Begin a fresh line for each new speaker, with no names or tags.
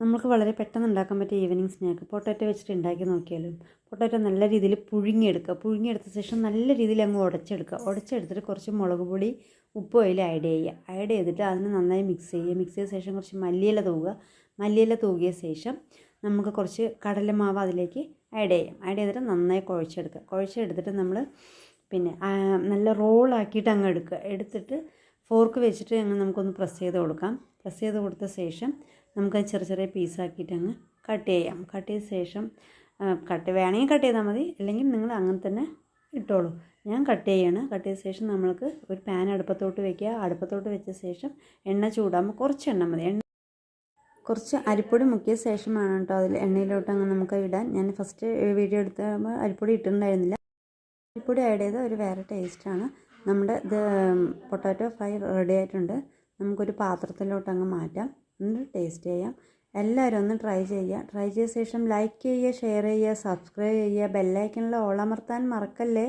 നമുക്ക് വളരെ പെട്ടെന്ന് ഉണ്ടാക്കാൻ പറ്റിയ ഈവനിങ് സ്നാക്ക് പൊട്ടാറ്റോ വെച്ചിട്ട് ഉണ്ടാക്കി നോക്കിയാലും. പൊട്ടാറ്റോ നല്ല രീതിയിൽ പുഴുങ്ങിയെടുത്ത ശേഷം നല്ല രീതിയിൽ അങ്ങ് ഉടച്ചെടുത്തിട്ട് കുറച്ച് മുളക് പൊടി ഉപ്പും അതിൽ ആഡ് ചെയ്തിട്ട് അതിന് നന്നായി മിക്സ് ചെയ്ത ശേഷം കുറച്ച് മല്ലിയില തൂകിയ ശേഷം നമുക്ക് കുറച്ച് കടലമാവ് അതിലേക്ക് ആഡ് ചെയ്തിട്ട് നന്നായി കുഴച്ചെടുത്തിട്ട് നമ്മൾ പിന്നെ നല്ല റോളാക്കിയിട്ട് അങ്ങ് എടുത്തിട്ട് ഫോർക്ക് വെച്ചിട്ട് അങ്ങ് നമുക്കൊന്ന് പ്രസ് ചെയ്ത് കൊടുത്ത ശേഷം നമുക്കത് ചെറിയ പീസാക്കിയിട്ട് അങ്ങ് കട്ട് ചെയ്ത ശേഷം വേണമെങ്കിൽ കട്ട് ചെയ്താൽ മതി, അല്ലെങ്കിൽ നിങ്ങൾ അങ്ങനെ തന്നെ ഇട്ടോളൂ. ഞാൻ കട്ട് ചെയ്ത ശേഷം നമ്മൾക്ക് ഒരു പാൻ അടുപ്പത്തോട്ട് വെച്ച ശേഷം എണ്ണ ചൂടാകുമ്പോൾ കുറച്ച് എണ്ണ മതി. കുറച്ച് അരിപ്പൊടി മുക്കിയ ശേഷമാണ് കേട്ടോ അതിൽ എണ്ണയിലോട്ട് അങ്ങ് നമുക്ക് ഇടാൻ. ഞാൻ ഫസ്റ്റ് വീഡിയോ എടുത്തപ്പോൾ അരിപ്പൊടി ഇട്ടിട്ടുണ്ടായിരുന്നില്ല. അരിപ്പൊടി ആഡ് ചെയ്ത ഒരു വേറെ ടേസ്റ്റാണ്. നമ്മുടെ ഇത് പൊട്ടാറ്റോ ഫ്രൈ റെഡി ആയിട്ടുണ്ട്. നമുക്കൊരു പാത്രത്തിലോട്ട് അങ്ങ് മാറ്റാം, എന്നിട്ട് ടേസ്റ്റ് ചെയ്യാം. എല്ലാവരും ഒന്ന് ട്രൈ ചെയ്ത ശേഷം ലൈക്ക് ചെയ്യുക, ഷെയർ ചെയ്യുക, സബ്സ്ക്രൈബ് ചെയ്യുക, ബെല്ലൈക്കണിൽ ഓൾ അമർത്താൻ മറക്കല്ലേ.